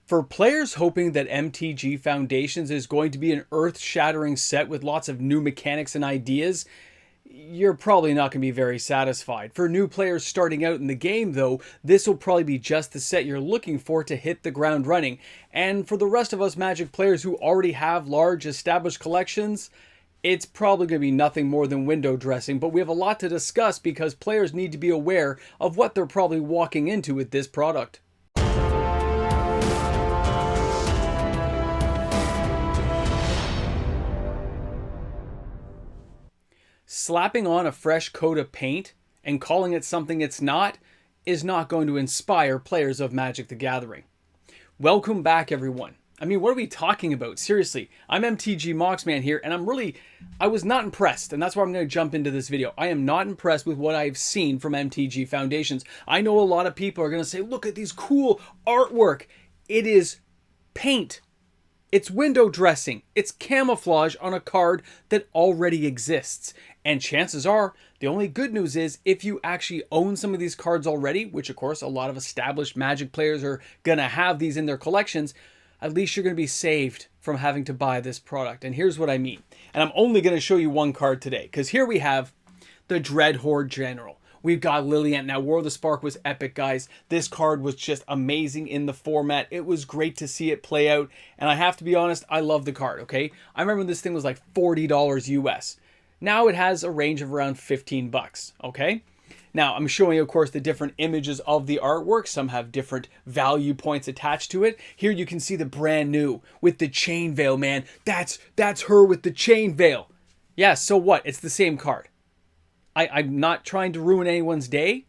For players hoping that MTG Foundations is going to be an earth-shattering set with lots of new mechanics and ideas, you're probably not going to be very satisfied. For new players starting out in the game, though, this will probably be just the set you're looking for to hit the ground running. And for the rest of us Magic players who already have large established collections, it's probably going to be nothing more than window dressing. But we have a lot to discuss because players need to be aware of what they're probably walking into with this product. Slapping on a fresh coat of paint and calling it something it's not is not going to inspire players of Magic the Gathering. Welcome back, everyone. I mean, what are we talking about? Seriously, I'm MTG Moxman here, and I was not impressed, and that's why I'm going to jump into this video. I am not impressed with what I've seen from MTG Foundations. I know a lot of people are going to say, look at these cool artwork. It is paint. It's window dressing. It's camouflage on a card that already exists. And chances are, the only good news is if you actually own some of these cards already, which of course a lot of established Magic players are going to have these in their collections, at least you're going to be saved from having to buy this product. And here's what I mean. And I'm only going to show you one card today, because here we have the Dreadhorde General. We've got Liliana. Now, War of the Spark was epic, guys. This card was just amazing in the format. It was great to see it play out. And I have to be honest, I love the card, okay? I remember when this thing was like $40 US. Now it has a range of around 15 bucks, okay? Now, I'm showing you, of course, the different images of the artwork. Some have different value points attached to it. Here you can see the brand new with the chain veil, man. That's her with the chain veil. Yeah, so what? It's the same card. I'm not trying to ruin anyone's day,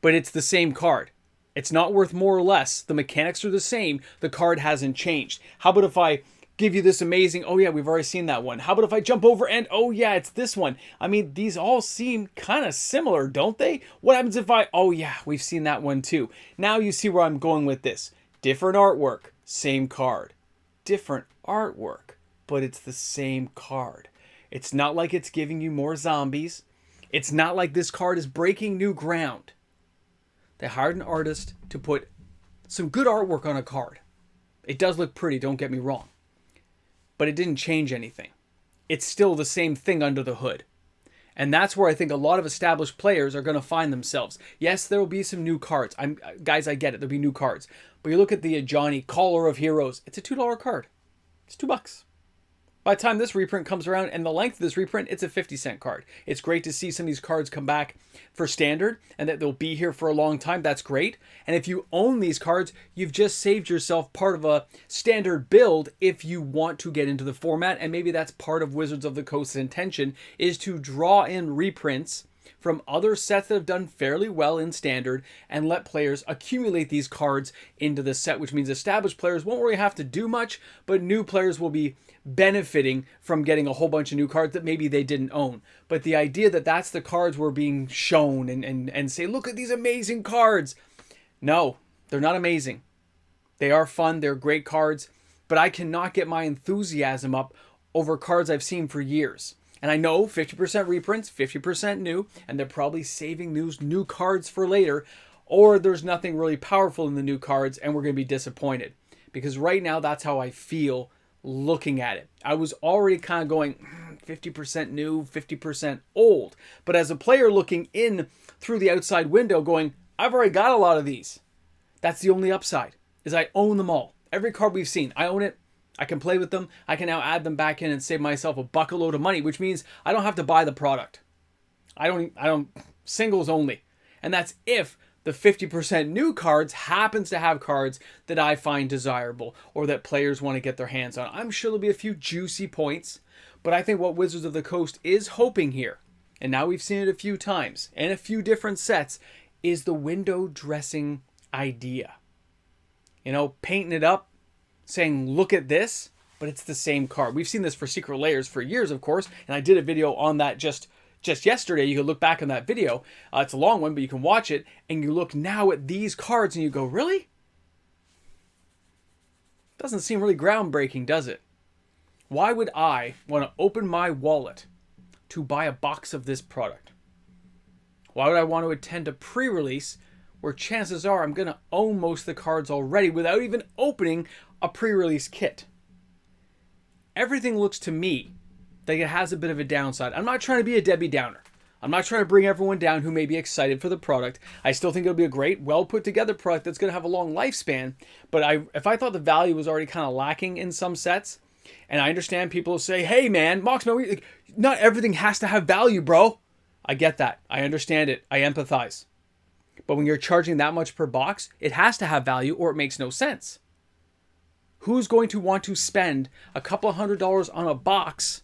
but it's the same card. It's not worth more or less. The mechanics are the same. The card hasn't changed. How about if I give you this amazing, oh yeah, we've already seen that one. How about if I jump over and, oh yeah, it's this one. I mean, these all seem kind of similar, don't they? What happens if oh yeah, we've seen that one too. Now you see where I'm going with this. Different artwork, same card. Different artwork, but it's the same card. It's not like it's giving you more zombies. It's not like this card is breaking new ground. They hired an artist to put some good artwork on a card. It does look pretty, don't get me wrong. But it didn't change anything. It's still the same thing under the hood. And that's where I think a lot of established players are going to find themselves. Yes, there will be some new cards. Guys, I get it. There'll be new cards. But you look at the Ajani Caller of Heroes. It's a $2 card. It's $2. By the time this reprint comes around and the length of this reprint, it's a 50-cent card. It's great to see some of these cards come back for standard and that they'll be here for a long time. That's great. And if you own these cards, you've just saved yourself part of a standard build if you want to get into the format. And maybe that's part of Wizards of the Coast's intention, is to draw in reprints from other sets that have done fairly well in standard and let players accumulate these cards into the set, which means established players won't really have to do much, but new players will be benefiting from getting a whole bunch of new cards that maybe they didn't own. But the idea that that's the cards we're being shown and say, look at these amazing cards. No, they're not amazing. They are fun. They're great cards, but I cannot get my enthusiasm up over cards I've seen for years. And I know 50% reprints, 50% new, and they're probably saving those new cards for later, or there's nothing really powerful in the new cards and we're going to be disappointed. Because right now, that's how I feel looking at it. I was already kind of going 50% new, 50% old. But as a player looking in through the outside window going, I've already got a lot of these. That's the only upside, is I own them all. Every card we've seen, I own it. I can play with them. I can now add them back in and save myself a buckload of money, which means I don't have to buy the product. I don't singles only. And that's if the 50% new cards happens to have cards that I find desirable or that players want to get their hands on. I'm sure there'll be a few juicy points, but I think what Wizards of the Coast is hoping here, and now we've seen it a few times in a few different sets, is the window dressing idea. You know, painting it up, saying, look at this, but it's the same card. We've seen this for Secret Layers for years, of course, and I did a video on that just yesterday. You can look back on that video. It's a long one, but you can watch it, and you look now at these cards, and you go, really? Doesn't seem really groundbreaking, does it? Why would I want to open my wallet to buy a box of this product? Why would I want to attend a pre-release where chances are I'm going to own most of the cards already without even opening a pre-release kit. Everything looks to me like it has a bit of a downside. I'm not trying to be a Debbie Downer. I'm not trying to bring everyone down who may be excited for the product. I still think it'll be a great, well put together product that's going to have a long lifespan. But if I thought the value was already kind of lacking in some sets, and I understand people will say, hey man, Moxman, not everything has to have value, bro. I get that. I understand it. I empathize. But when you're charging that much per box, it has to have value or it makes no sense. Who's going to want to spend a couple $100 on a box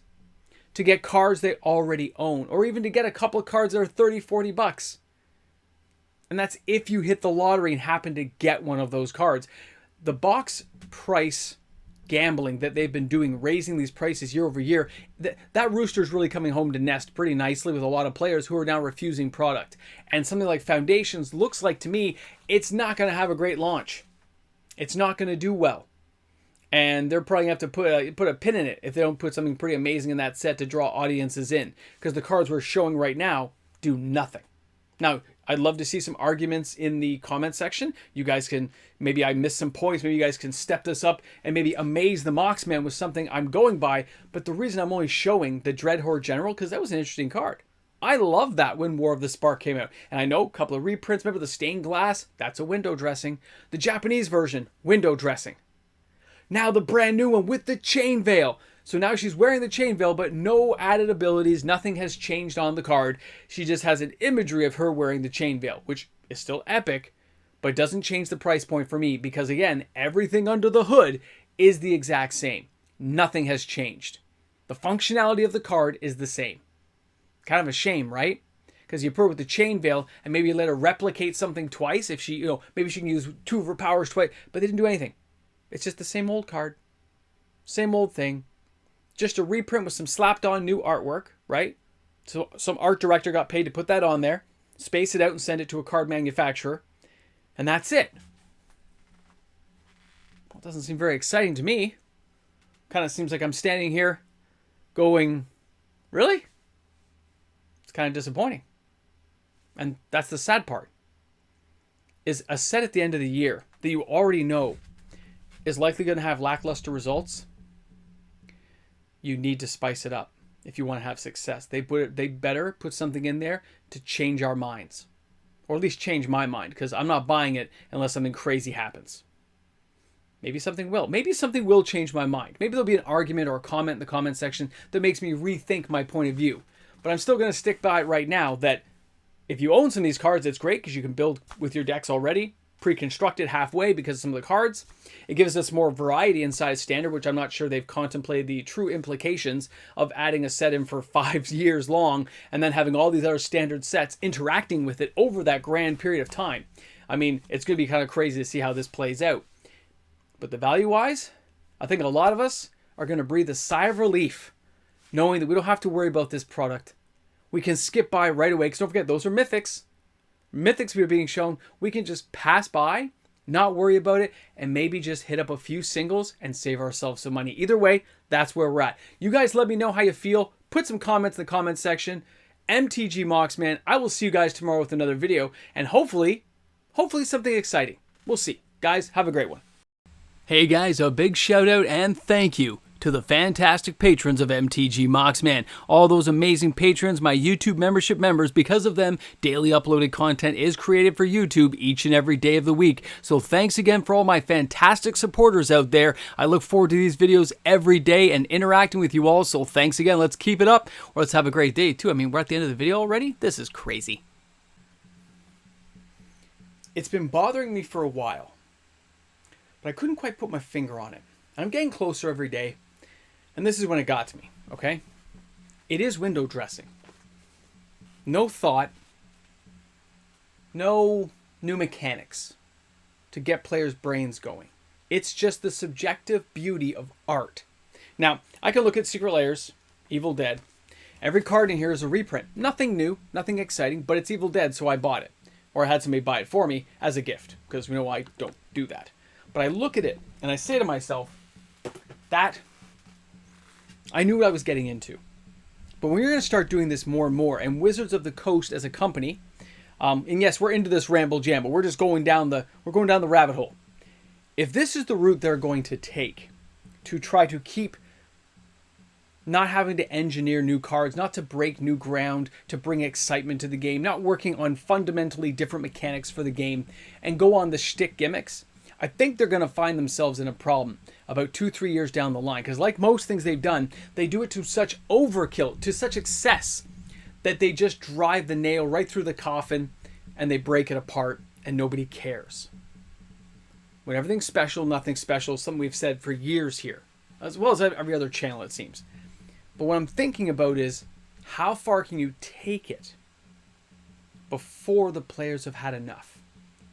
to get cards they already own, or even to get a couple of cards that are 30, 40 bucks? And that's if you hit the lottery and happen to get one of those cards. The box price gambling that they've been doing, raising these prices year over year, that rooster's really coming home to nest pretty nicely with a lot of players who are now refusing product. And something like Foundations looks like, to me, it's not going to have a great launch. It's not going to do well. And they're probably going to have to put a pin in it if they don't put something pretty amazing in that set to draw audiences in. Because the cards we're showing right now do nothing. Now, I'd love to see some arguments in the comment section. You guys can, maybe I missed some points. Maybe you guys can step this up and maybe amaze the Moxman with something I'm going by. But the reason I'm only showing the Dreadhorde General, because that was an interesting card. I love that when War of the Spark came out. And I know a couple of reprints. Remember the stained glass? That's a window dressing. The Japanese version, window dressing. Now the brand new one with the chain veil. So now she's wearing the chain veil, but no added abilities. Nothing has changed on the card. She just has an imagery of her wearing the chain veil, which is still epic, but doesn't change the price point for me because, again, everything under the hood is the exact same. Nothing has changed. The functionality of the card is the same. Kind of a shame, right? Because you put her with the chain veil and maybe you let her replicate something twice. If she, maybe she can use 2 of her powers twice, but they didn't do anything. It's just the same old card. Same old thing. Just a reprint with some slapped on new artwork, right? So some art director got paid to put that on there, space it out and send it to a card manufacturer. And that's it. Well, it doesn't seem very exciting to me. Kind of seems like I'm standing here going, really? It's kind of disappointing. And that's the sad part. Is a set at the end of the year that you already know is likely going to have lackluster results. You need to spice it up if you want to have success. They better put something in there to change our minds. Or at least change my mind, because I'm not buying it unless something crazy happens. Maybe something will. Maybe something will change my mind. Maybe there'll be an argument or a comment in the comment section that makes me rethink my point of view. But I'm still going to stick by it right now that if you own some of these cards, it's great because you can build with your decks already, pre-constructed halfway because of some of the cards. It gives us more variety inside Standard, which I'm not sure they've contemplated the true implications of adding a set in for 5 years long and then having all these other Standard sets interacting with it over that grand period of time. I mean, it's going to be kind of crazy to see how this plays out. But the value-wise, I think a lot of us are going to breathe a sigh of relief knowing that we don't have to worry about this product. We can skip by right away, because don't forget, those are mythics. Mythics we are being shown, we can just pass by, not worry about it, and maybe just hit up a few singles and save ourselves some money. Either way, that's where we're at. You guys let me know how you feel. Put some comments in the comment section. MTG Moxman, I will see you guys tomorrow with another video, and hopefully something exciting. We'll see. Guys, have a great one. Hey guys, a big shout out and thank you to the fantastic patrons of MTG Moxman. All those amazing patrons, my YouTube membership members. Because of them, daily uploaded content is created for YouTube each and every day of the week. So thanks again for all my fantastic supporters out there. I look forward to these videos every day and interacting with you all. So thanks again. Let's keep it up, or let's have a great day too. I mean, we're at the end of the video already. This is crazy. It's been bothering me for a while, but I couldn't quite put my finger on it. I'm getting closer every day. And this is when it got to me, okay? It is window dressing. No thought, no new mechanics to get players' brains going. It's just the subjective beauty of art. Now, I can look at Secret Layers, Evil Dead. Every card in here is a reprint. Nothing new, nothing exciting, but it's Evil Dead, so I bought it. Or I had somebody buy it for me as a gift, because we know I don't do that. But I look at it, and I say to myself, that... I knew what I was getting into. But when you're going to start doing this more and more, and Wizards of the Coast as a company, And yes, we're into this ramble jam, but we're just going down the rabbit hole. If this is the route they're going to take to try to keep not having to engineer new cards, not to break new ground, to bring excitement to the game, not working on fundamentally different mechanics for the game, and go on the shtick gimmicks, I think they're going to find themselves in a problem about 2-3 years down the line. Because like most things they've done, they do it to such overkill, to such excess, that they just drive the nail right through the coffin and they break it apart and nobody cares. When everything's special, nothing's special, something we've said for years here, as well as every other channel it seems. But what I'm thinking about is, how far can you take it before the players have had enough?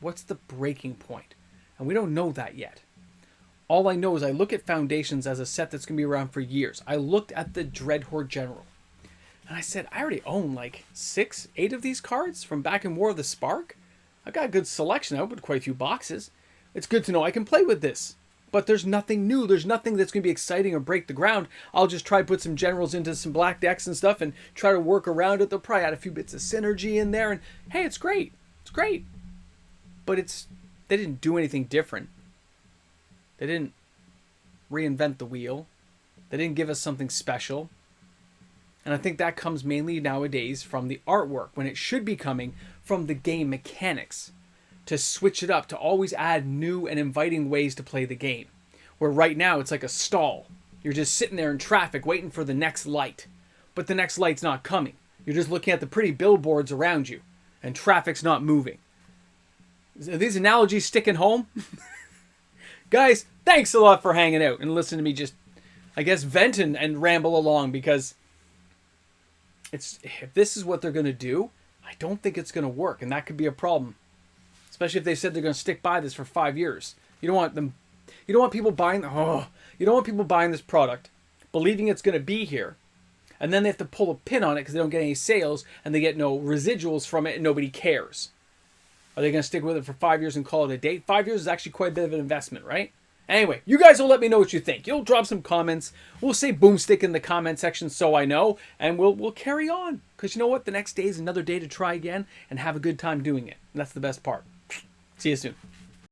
What's the breaking point? And we don't know that yet. All I know is I look at Foundations as a set that's going to be around for years. I looked at the Dreadhorde General, and I said, I already own like 6-8 of these cards from back in War of the Spark. I've got a good selection. I opened quite a few boxes. It's good to know I can play with this. But there's nothing new. There's nothing that's going to be exciting or break the ground. I'll just try to put some generals into some black decks and stuff and try to work around it. They'll probably add a few bits of synergy in there. And hey, it's great. It's great. But they didn't do anything different. They didn't reinvent the wheel. They didn't give us something special. And I think that comes mainly nowadays from the artwork, when it should be coming from the game mechanics. To switch it up, to always add new and inviting ways to play the game. Where right now it's like a stall. You're just sitting there in traffic waiting for the next light. But the next light's not coming. You're just looking at the pretty billboards around you. And traffic's not moving. Are these analogies sticking home? Guys, thanks a lot for hanging out and listening to me just, I guess, vent and ramble along. Because if this is what they're going to do, I don't think it's going to work. And that could be a problem. Especially if they said they're going to stick by this for 5 years. You don't want people buying this product, believing it's going to be here, and then they have to pull a pin on it because they don't get any sales and they get no residuals from it and nobody cares. Are they going to stick with it for 5 years and call it a date? 5 years is actually quite a bit of an investment, right? Anyway, you guys will let me know what you think. You'll drop some comments. We'll say boomstick in the comment section so I know, and we'll carry on. Because you know what? The next day is another day to try again and have a good time doing it. And that's the best part. See you soon.